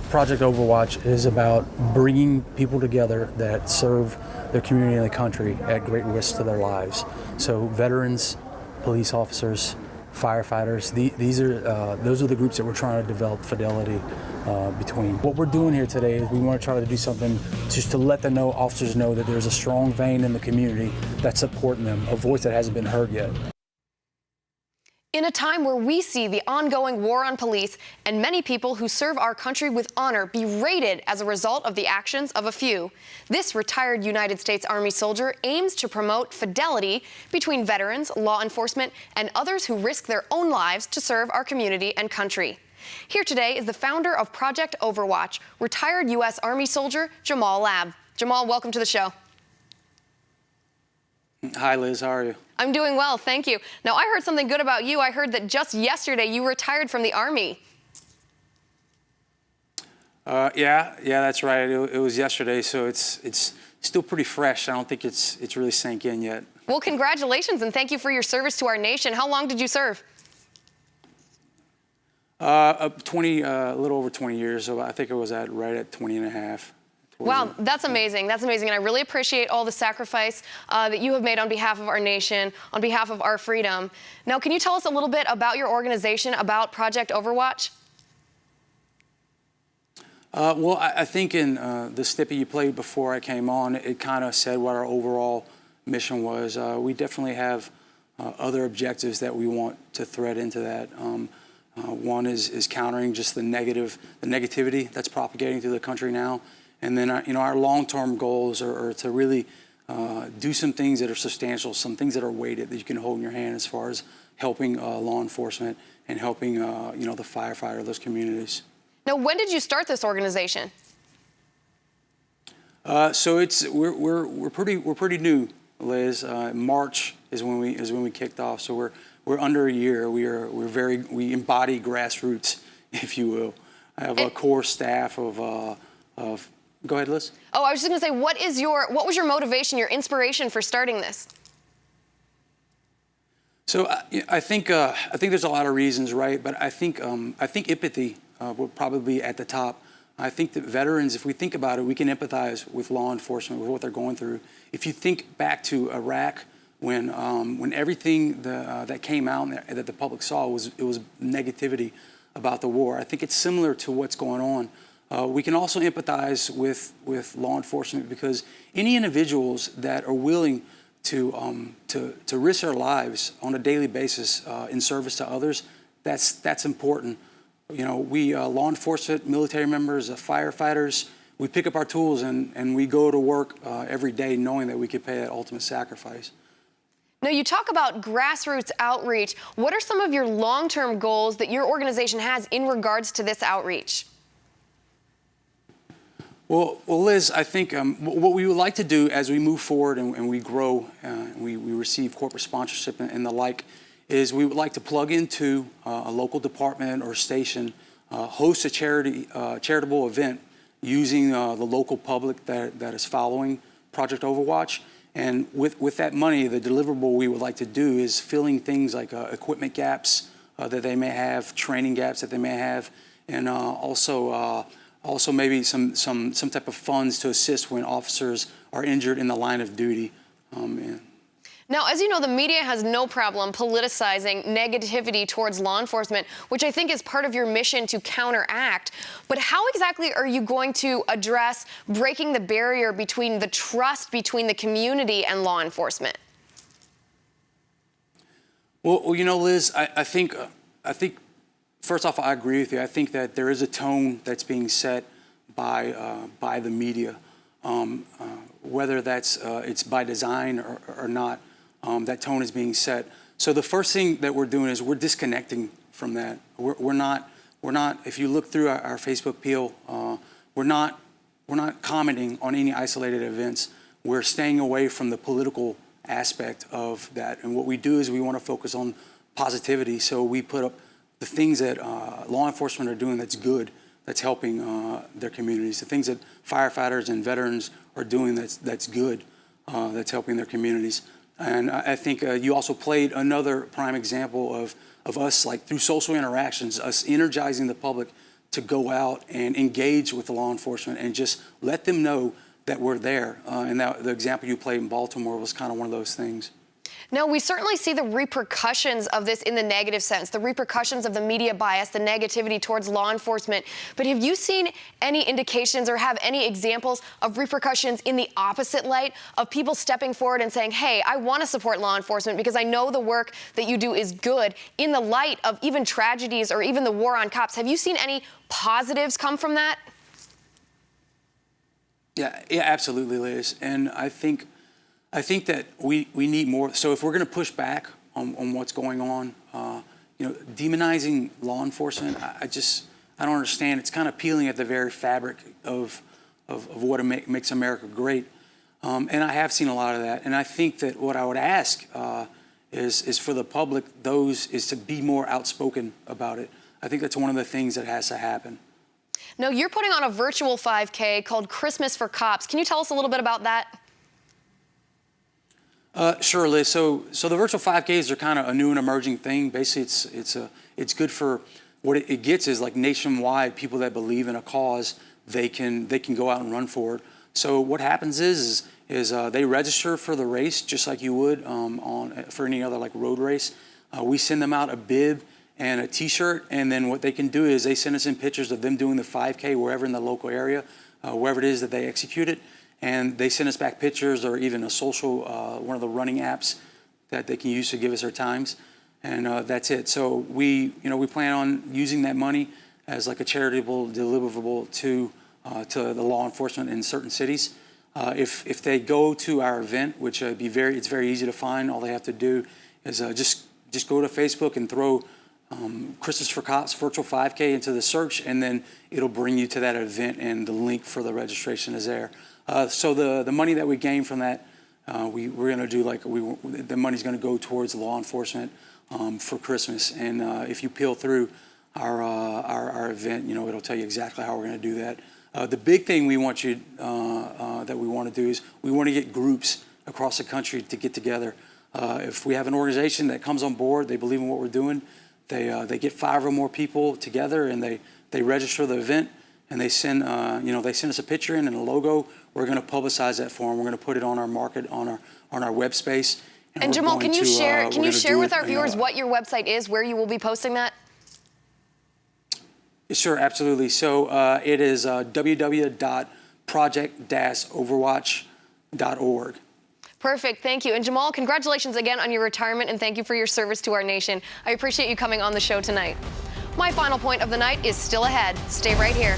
Project Overwatch is about bringing people together that serve their community and the country at great risk to their lives. So veterans, police officers, firefighters, those are the groups that we're trying to develop fidelity between. What we're doing here today is we want to try to do something just to let the officers know that there's a strong vein in the community that's supporting them, a voice that hasn't been heard yet. In a time where we see the ongoing war on police and many people who serve our country with honor berated as a result of the actions of a few, this retired United States Army soldier aims to promote fidelity between veterans, law enforcement, and others who risk their own lives to serve our community and country. Here today is the founder of Project Overwatch, retired U.S. Army soldier Jamal Lab. Jamal, welcome to the show. Hi, Liz. How are you? I'm doing well, thank you. Now, I heard something good about you. I heard that just yesterday you retired from the Army. Yeah, that's right. It was yesterday, so it's still pretty fresh. I don't think it's really sank in yet. Well, congratulations, and thank you for your service to our nation. How long did you serve? A little over 20 years. So I think it was right at 20 and a half. Wow, that's amazing. That's amazing. And I really appreciate all the sacrifice that you have made on behalf of our nation, on behalf of our freedom. Now, can you tell us a little bit about your organization, about Project Overwatch? Well, I think in the snippet you played before I came on, it kind of said what our overall mission was. We definitely have other objectives that we want to thread into that. One is countering just the negativity that's propagating through the country now. And then, our long-term goals are to really do some things that are substantial, some things that are weighted that you can hold in your hand as far as helping law enforcement and helping, the firefighter, those communities. Now, when did you start this organization? So we're pretty new, Liz. March is when we kicked off. So we're under a year. We embody grassroots, if you will. I have a core staff of. Go ahead, Liz. Oh, I was just going to say, what was your motivation, your inspiration for starting this? So I think there's a lot of reasons, right? But I think empathy will probably be at the top. I think that veterans, if we think about it, we can empathize with law enforcement, with what they're going through. If you think back to Iraq, when everything that came out that the public saw was negativity about the war. I think it's similar to what's going on. We can also empathize with law enforcement because any individuals that are willing to risk their lives on a daily basis in service to others, that's important. We law enforcement, military members, firefighters, we pick up our tools and we go to work every day knowing that we could pay that ultimate sacrifice. Now, you talk about grassroots outreach. What are some of your long-term goals that your organization has in regards to this outreach? Well, Liz, I think what we would like to do as we move forward and we grow, we receive corporate sponsorship and the like, is we would like to plug into a local department or station, host a charitable event using the local public that is following Project Overwatch. And with that money, the deliverable we would like to do is filling things like equipment gaps that they may have, training gaps that they may have, and also maybe some type of funds to assist when officers are injured in the line of duty. Now, as you know, the media has no problem politicizing negativity towards law enforcement, which I think is part of your mission to counteract. But how exactly are you going to address breaking the barrier between the trust between the community and law enforcement? Well, Liz, I think first off, I agree with you. I think that there is a tone that's being set by the media, whether it's by design or not. That tone is being set. So the first thing that we're doing is we're disconnecting from that. We're not. If you look through our Facebook peel, we're not commenting on any isolated events. We're staying away from the political aspect of that. And what we do is we want to focus on positivity. So we put up the things that law enforcement are doing that's good, that's helping their communities. The things that firefighters and veterans are doing that's good, that's helping their communities. And I think you also played another prime example of us, like through social interactions, us energizing the public to go out and engage with the law enforcement and just let them know that we're there. And that, the example you played in Baltimore was kind of one of those things. No, we certainly see the repercussions of this in the negative sense, the repercussions of the media bias, the negativity towards law enforcement. But have you seen any indications or have any examples of repercussions in the opposite light, of people stepping forward and saying, hey, I want to support law enforcement because I know the work that you do is good, in the light of even tragedies or even the war on cops? Have you seen any positives come from that? Yeah, absolutely, Liz. And I think that we need more. So if we're going to push back on what's going on, demonizing law enforcement, I don't understand. It's kind of peeling at the very fabric of what makes America great. And I have seen a lot of that. And I think that what I would ask is for the public, is to be more outspoken about it. I think that's one of the things that has to happen. No, you're putting on a virtual 5K called Christmas for Cops. Can you tell us a little bit about that? Sure, Liz. So the virtual 5Ks are kind of a new and emerging thing. Basically, it's good for what it gets is like nationwide people that believe in a cause. They can go out and run for it. So what happens is they register for the race just like you would for any other like road race. We send them out a bib and a T-shirt, and then what they can do is they send us in pictures of them doing the 5K wherever in the local area, wherever it is that they execute it. And they send us back pictures or even a social, one of the running apps that they can use to give us their times. And that's it. So we plan on using that money as like a charitable deliverable to the law enforcement in certain cities. If they go to our event, which it's very easy to find, all they have to do is just go to Facebook and throw Christmas for Cops virtual 5K into the search, and then it'll bring you to that event, and the link for the registration is there. So the money that we gain from that, we're going to do the money's going to go towards law enforcement for Christmas. And if you peel through our event, it'll tell you exactly how we're going to do that. The big thing we want that we want to do is we want to get groups across the country to get together. If we have an organization that comes on board, they believe in what we're doing, they get 5 or more people together and they register the event. And they send us a picture in and a logo. We're going to publicize that for them. We're going to put it on our market, on our web space. And Jamal, can you share with our viewers what your website is, where you will be posting that? Sure, absolutely. So it is www.project-overwatch.org. Perfect, thank you. And Jamal, congratulations again on your retirement, and thank you for your service to our nation. I appreciate you coming on the show tonight. My final point of the night is still ahead. Stay right here.